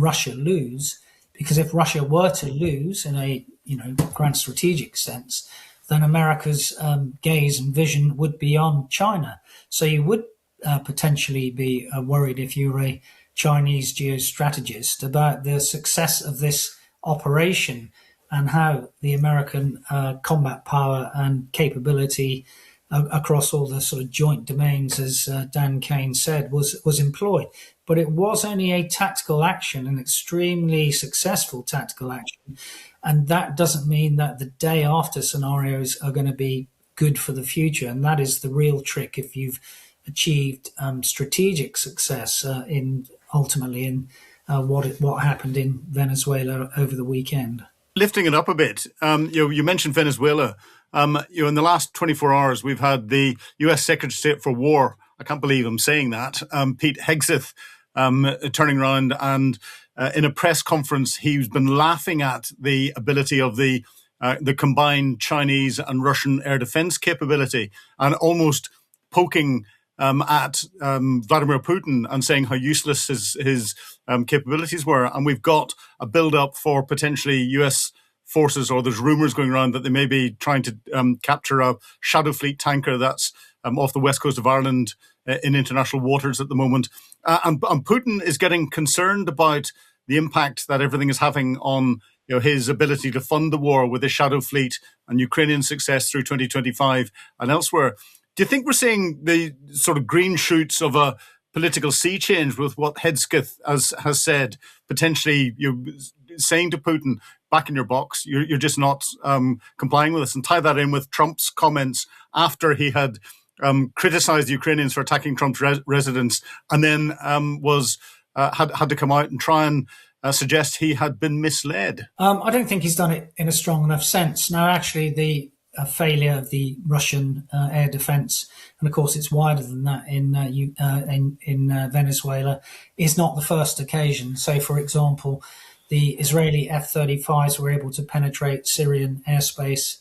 Russia lose? Because if Russia were to lose in a grand strategic sense, then America's gaze and vision would be on China. So you would potentially be worried if you were a Chinese geostrategist about the success of this operation and how the American combat power and capability across all the sort of joint domains, as Dan Kane said, was employed. But it was only a tactical action, an extremely successful tactical action. And that doesn't mean that the day after scenarios are going to be good for the future. And that is the real trick if you've achieved strategic success ultimately in what happened in Venezuela over the weekend. Lifting it up a bit, you mentioned Venezuela. In the last 24 hours, we've had the U.S. Secretary of State for War, I can't believe I'm saying that, Pete Hegseth, turning around and in a press conference, he's been laughing at the ability of the combined Chinese and Russian air defense capability and almost poking at Vladimir Putin and saying how useless his capabilities were. And we've got a build-up for potentially U.S. forces, or there's rumours going around that they may be trying to capture a Shadow Fleet tanker that's off the west coast of Ireland in international waters at the moment. And Putin is getting concerned about the impact that everything is having on his ability to fund the war with his Shadow Fleet and Ukrainian success through 2025 and elsewhere. Do you think we're seeing the sort of green shoots of a political sea change with what Hegseth has said, potentially saying to Putin, back in your box, you're just not complying with us, and tie that in with Trump's comments after he had criticized the Ukrainians for attacking Trump's residence and then had to come out and try and suggest he had been misled? I don't think he's done it in a strong enough sense. Now, actually, the failure of the Russian air defense, and of course it's wider than that in Venezuela, is not the first occasion. So, for example, the Israeli F-35s were able to penetrate Syrian airspace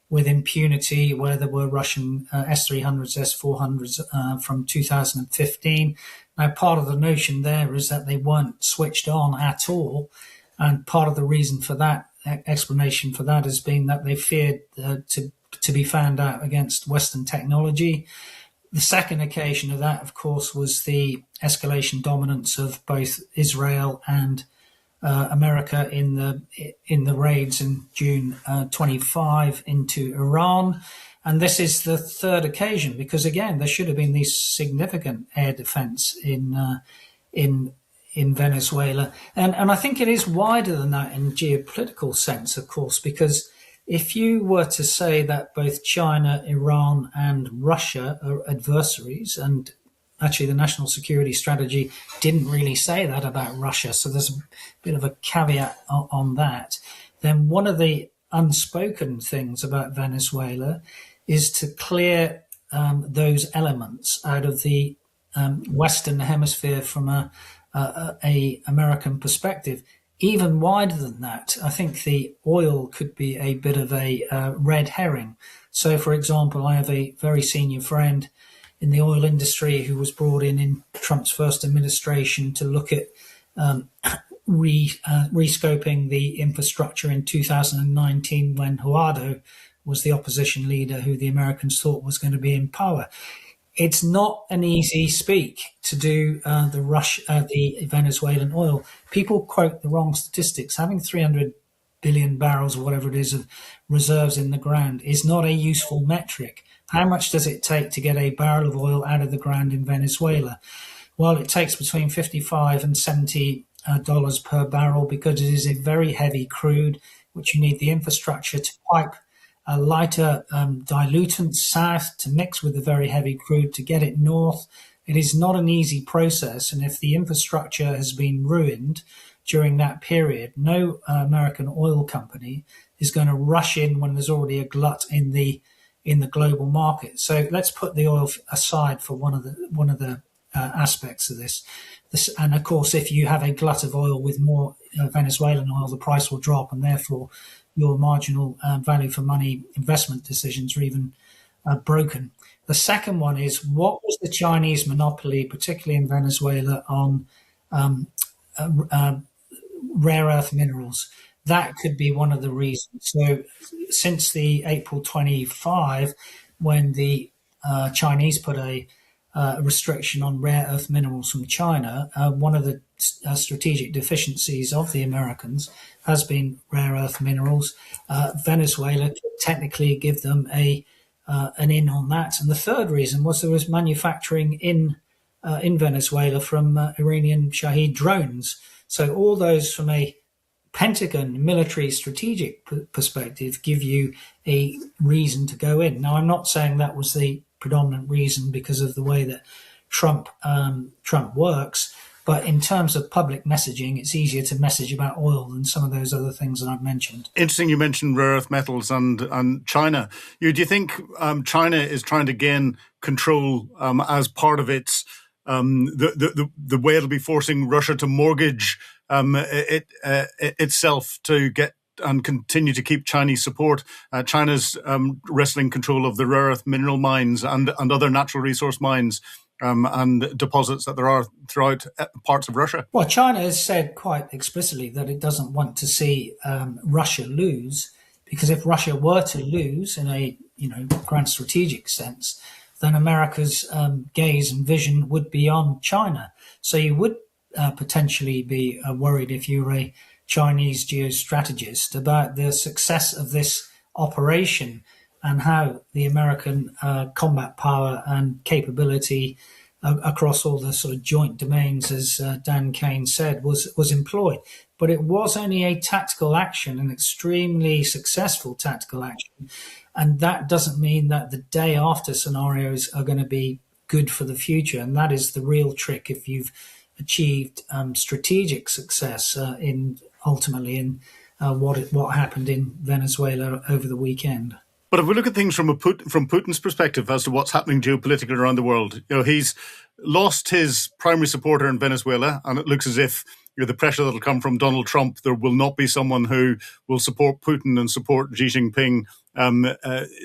with impunity, where there were Russian S-300s, S-400s from 2015. Now, part of the notion there is that they weren't switched on at all, and part of the reason for that, explanation for that, has been that they feared to be found out against Western technology. The second occasion of that, of course, was the escalation dominance of both Israel and America in the raids in June 25 into Iran. And this is the third occasion, because again, there should have been these significant air defense in Venezuela. And I think it is wider than that in geopolitical sense, of course, because if you were to say that both China, Iran, and Russia are adversaries, and actually the national security strategy didn't really say that about Russia, so there's a bit of a caveat on that, then one of the unspoken things about Venezuela is to clear those elements out of the Western Hemisphere from a American perspective. Even wider than that, I think the oil could be a bit of a red herring. So, for example, I have a very senior friend in the oil industry who was brought in Trump's first administration to look at rescoping the infrastructure in 2019 when Guaido was the opposition leader who the Americans thought was going to be in power. It's not an easy speak to do the Venezuelan oil. People quote the wrong statistics. Having 300 billion barrels or whatever it is of reserves in the ground is not a useful metric. How much does it take to get a barrel of oil out of the ground in Venezuela? Well, it takes between $55 and $70 per barrel, because it is a very heavy crude, which you need the infrastructure to pipe a lighter dilutant south to mix with the very heavy crude to get it north. It is not an easy process, and if the infrastructure has been ruined during that period, no American oil company is going to rush in when there's already a glut in the global market. So let's put the oil aside for one of the aspects of this. And of course, if you have a glut of oil with more Venezuelan oil, the price will drop, and therefore your marginal value for money investment decisions are even broken. The second one is, what was the Chinese monopoly, particularly in Venezuela, on rare earth minerals. That could be one of the reasons. So, since the April 25, when the Chinese put a restriction on rare earth minerals from China, one of the strategic deficiencies of the Americans has been rare earth minerals. Venezuela could technically give them an in on that. And the third reason was there was manufacturing in Venezuela from Iranian Shahed drones. So all those from a Pentagon military strategic perspective give you a reason to go in. Now, I'm not saying that was the predominant reason because of the way that Trump works, but in terms of public messaging, it's easier to message about oil than some of those other things that I've mentioned. Interesting, you mentioned rare earth metals and China. Do you think China is trying to gain control as part of its the way it'll be forcing Russia to mortgage itself to get and continue to keep Chinese support? China's wresting control of the rare earth mineral mines and other natural resource mines and deposits that there are throughout parts of Russia. Well, China has said quite explicitly that it doesn't want to see Russia lose, because if Russia were to lose in a grand strategic sense, then America's gaze and vision would be on China. So you would potentially be worried if you were a Chinese geostrategist about the success of this operation and how the American combat power and capability across all the sort of joint domains, as Dan Kane said, was employed. But it was only a tactical action, an extremely successful tactical action. And that doesn't mean that the day after scenarios are going to be good for the future. And that is the real trick if you've achieved strategic success ultimately in what happened in Venezuela over the weekend. But if we look at things from Putin's perspective as to what's happening geopolitically around the world, he's lost his primary supporter in Venezuela, and it looks as if the pressure that'll come from Donald Trump, there will not be someone who will support Putin and support Xi Jinping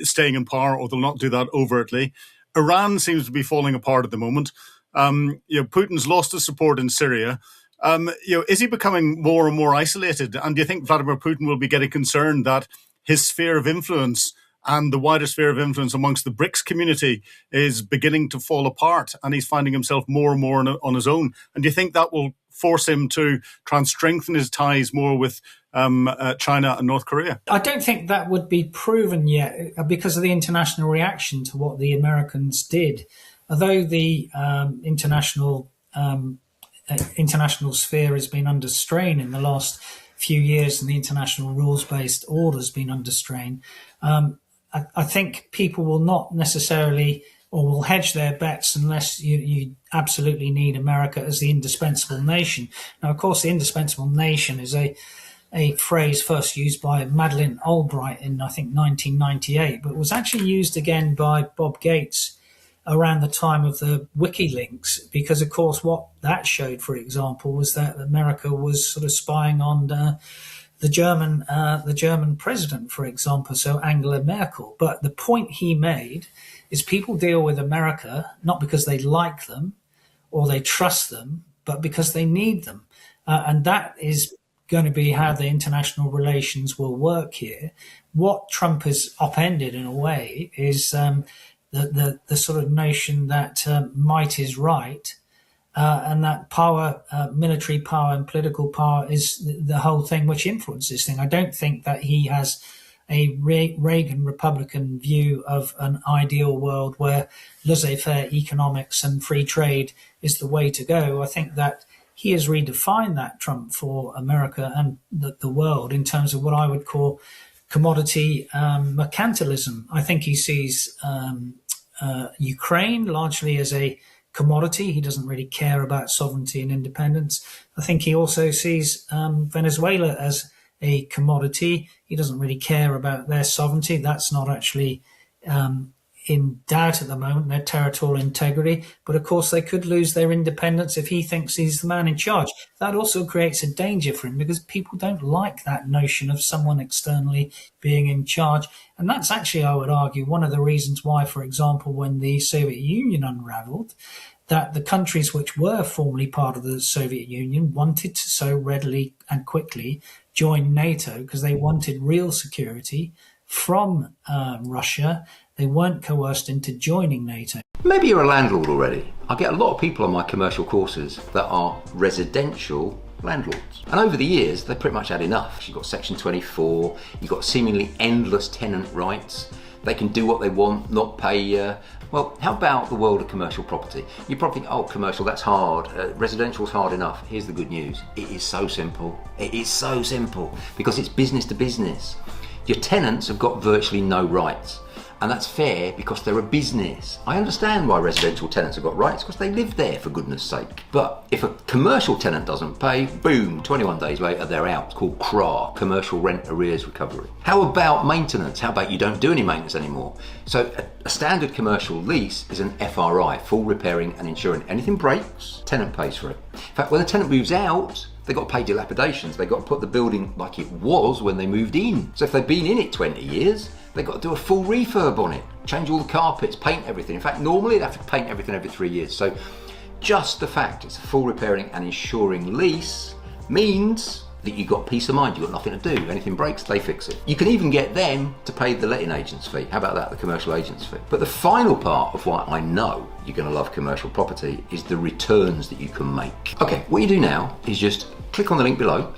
staying in power, or they'll not do that overtly. Iran seems to be falling apart at the moment. Putin's lost his support in Syria. Is he becoming more and more isolated? And do you think Vladimir Putin will be getting concerned that his sphere of influence and the wider sphere of influence amongst the BRICS community is beginning to fall apart, and he's finding himself more and more on his own? And do you think that will force him to try and strengthen his ties more with China and North Korea? I don't think that would be proven yet because of the international reaction to what the Americans did. Although the international sphere has been under strain in the last few years, and the international rules-based order has been under strain, I think people will not necessarily, or will hedge their bets unless you absolutely need America as the indispensable nation. Now, of course, the indispensable nation is a phrase first used by Madeleine Albright in, I think, 1998, but it was actually used again by Bob Gates around the time of the WikiLeaks, because, of course, what that showed, for example, was that America was sort of spying on the German president, for example, so Angela Merkel. But the point he made is people deal with America not because they like them or they trust them, but because they need them. And that is going to be how the international relations will work here. What Trump has upended in a way is the sort of notion that might is right, and that power, military power and political power is the whole thing which influences this thing. I don't think that he has a Reagan Republican view of an ideal world where laissez-faire economics and free trade is the way to go. I think that he has redefined that, Trump, for America and the world in terms of what I would call commodity mercantilism. I think he sees Ukraine largely as a commodity. He doesn't really care about sovereignty and independence. I think he also sees Venezuela as a commodity. He doesn't really care about their sovereignty. That's not actually in doubt at the moment, their territorial integrity. But of course, they could lose their independence if he thinks he's the man in charge. That also creates a danger for him because people don't like that notion of someone externally being in charge. And that's actually, I would argue, one of the reasons why, for example, when the Soviet Union unraveled, that the countries which were formerly part of the Soviet Union wanted to so readily and quickly join NATO because they wanted real security from Russia. They weren't coerced into joining NATO. Maybe you're a landlord already. I get a lot of people on my commercial courses that are residential landlords. And over the years, they've pretty much had enough. You've got Section 24, you've got seemingly endless tenant rights. They can do what they want, not pay you. Well, how about the world of commercial property? You probably think, oh, commercial, that's hard. Residential's hard enough. Here's the good news. It is so simple. It is so simple because it's business to business. Your tenants have got virtually no rights. And that's fair because they're a business. I understand why residential tenants have got rights because they live there, for goodness sake. But if a commercial tenant doesn't pay, boom, 21 days later they're out. It's called CRAR, Commercial Rent Arrears Recovery. How about maintenance? How about you don't do any maintenance anymore? So a standard commercial lease is an FRI, full repairing and insuring. Anything breaks, tenant pays for it. In fact, when the tenant moves out, they've got to pay dilapidations. They've got to put the building like it was when they moved in. So if they've been in it 20 years, they've got to do a full refurb on it, change all the carpets, paint everything. In fact, normally they have to paint everything every 3 years. So just the fact it's a full repairing and insuring lease means that you've got peace of mind, you've got nothing to do. Anything breaks, they fix it. You can even get them to pay the letting agent's fee. How about that, the commercial agent's fee? But the final part of why I know you're going to love commercial property is the returns that you can make. Okay, what you do now is just click on the link below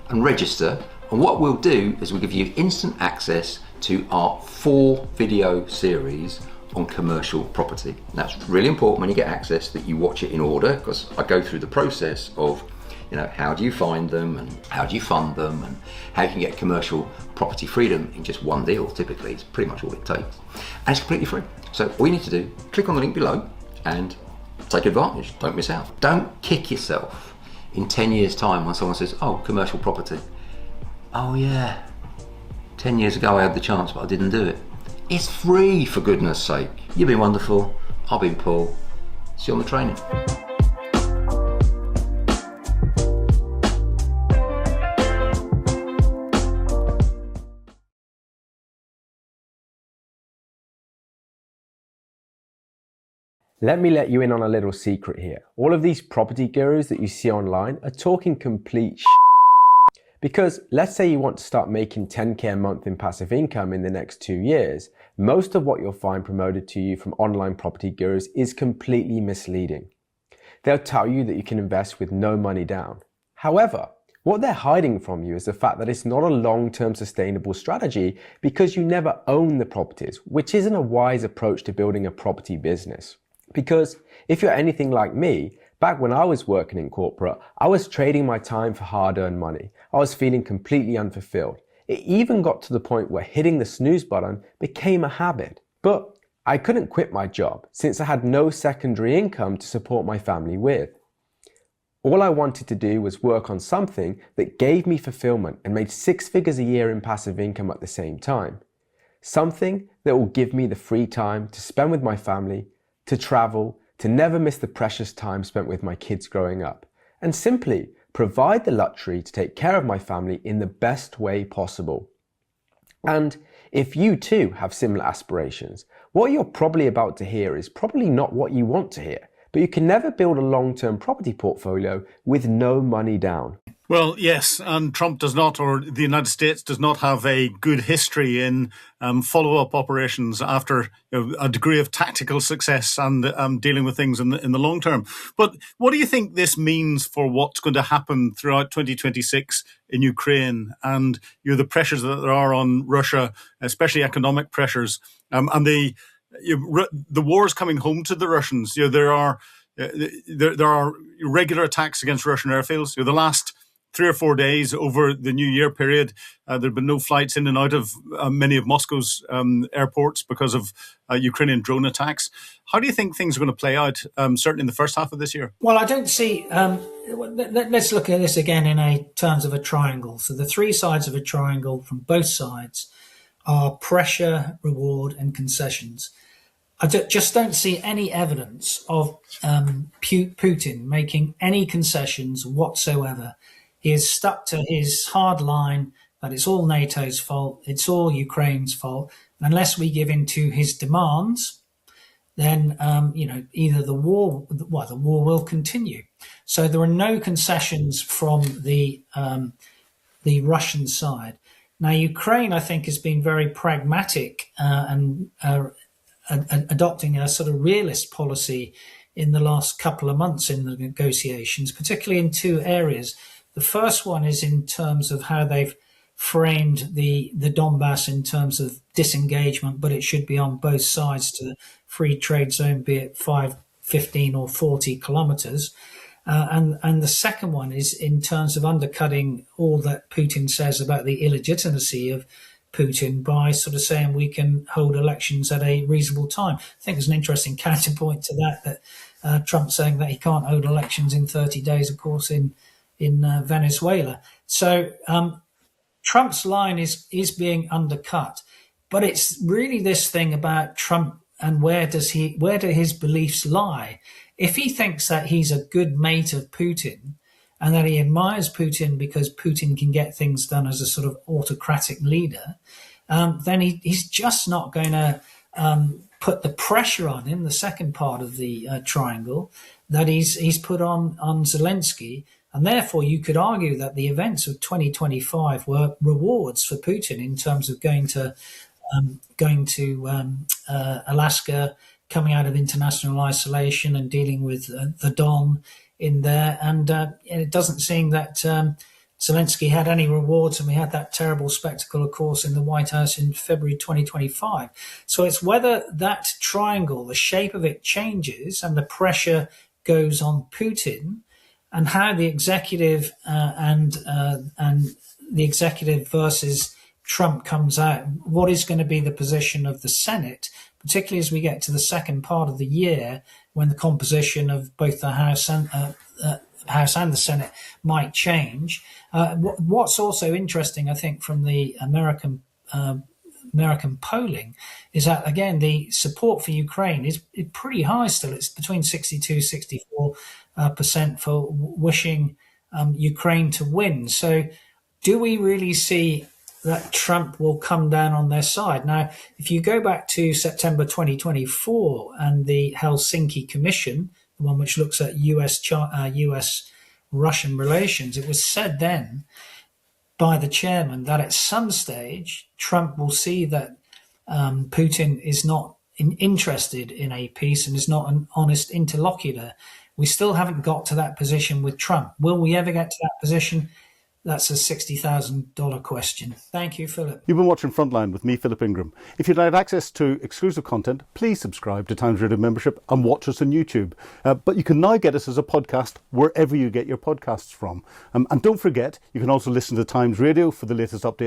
and register. And what we'll do is we'll give you instant access to our 4 video series on commercial property. And that's really important when you get access that you watch it in order, because I go through the process of, how do you find them and how do you fund them and how you can get commercial property freedom in just one deal. Typically, it's pretty much all it takes. And it's completely free. So all you need to do, click on the link below and take advantage. Don't miss out. Don't kick yourself in 10 years' time when someone says, oh, commercial property. Oh yeah, 10 years ago I had the chance, but I didn't do it. It's free, for goodness sake. You've been wonderful. I've been Paul. See you on the training. Let me let you in on a little secret here. All of these property gurus that you see online are talking complete Because let's say you want to start making 10K a month in passive income in the next 2 years, most of what you'll find promoted to you from online property gurus is completely misleading. They'll tell you that you can invest with no money down. However, what they're hiding from you is the fact that it's not a long-term sustainable strategy because you never own the properties, which isn't a wise approach to building a property business. Because if you're anything like me, back when I was working in corporate, I was trading my time for hard-earned money. I was feeling completely unfulfilled. It even got to the point where hitting the snooze button became a habit. But I couldn't quit my job since I had no secondary income to support my family with. All I wanted to do was work on something that gave me fulfillment and made 6 figures a year in passive income at the same time. Something that will give me the free time to spend with my family, to travel, to never miss the precious time spent with my kids growing up, and simply provide the luxury to take care of my family in the best way possible. And if you too have similar aspirations, what you're probably about to hear is probably not what you want to hear, but you can never build a long-term property portfolio with no money down. Well, yes, and Trump does not, or the United States does not have a good history in follow-up operations after a degree of tactical success and dealing with things in the long term. But what do you think this means for what's going to happen throughout 2026 in Ukraine and the pressures that there are on Russia, especially economic pressures, and the wars coming home to the Russians? There are regular attacks against Russian airfields. The last 3 or 4 days over the New Year period, there have been no flights in and out of many of Moscow's airports because of Ukrainian drone attacks. How do you think things are going to play out, certainly in the first half of this year? Well, I don't see... let's look at this again in terms of a triangle. So the 3 sides of a triangle from both sides are pressure, reward, and concessions. I just don't see any evidence of Putin making any concessions whatsoever. He is stuck to his hard line that it's all NATO's fault, it's all Ukraine's fault. And unless we give in to his demands, then either the war will continue. So there are no concessions from the Russian side. Now, Ukraine, I think, has been very pragmatic and adopting a sort of realist policy in the last couple of months in the negotiations, particularly in two areas. The first one is in terms of how they've framed the Donbass in terms of disengagement, but it should be on both sides to free trade zone, be it 5, 15 or 40 kilometers. And the second one is in terms of undercutting all that Putin says about the illegitimacy of Putin by sort of saying we can hold elections at a reasonable time. I think there's an interesting counterpoint to that Trump saying that he can't hold elections in 30 days, of course, in Venezuela. So Trump's line is being undercut, but it's really this thing about Trump and where do his beliefs lie? If he thinks that he's a good mate of Putin and that he admires Putin because Putin can get things done as a sort of autocratic leader, then he's just not going to put the pressure on him, the second part of the triangle, that he's put on Zelensky. And therefore, you could argue that the events of 2025 were rewards for Putin in terms of going to Alaska, coming out of international isolation and dealing with the Don in there. And it doesn't seem that Zelensky had any rewards. And we had that terrible spectacle, of course, in the White House in February 2025. So it's whether that triangle, the shape of it changes and the pressure goes on Putin, and how the executive and the executive versus Trump comes out. What is going to be the position of the Senate, particularly as we get to the second part of the year, when the composition of both the House and the Senate might change. What's also interesting, I think, from the American polling is that, again, the support for Ukraine is pretty high still. It's between 62-64% for wishing Ukraine to win. So do we really see that Trump will come down on their side? Now, if you go back to September 2024 and the Helsinki Commission, the one which looks at US-Russian relations, it was said then by the chairman that at some stage Trump will see that Putin is not interested in a peace and is not an honest interlocutor. We still haven't got to that position with Trump. Will we ever get to that position? That's a $60,000 question. Thank you, Philip. You've been watching Frontline with me, Philip Ingram. If you'd like access to exclusive content, please subscribe to Times Radio membership and watch us on YouTube. But you can now get us as a podcast wherever you get your podcasts from. And don't forget, you can also listen to Times Radio for the latest updates.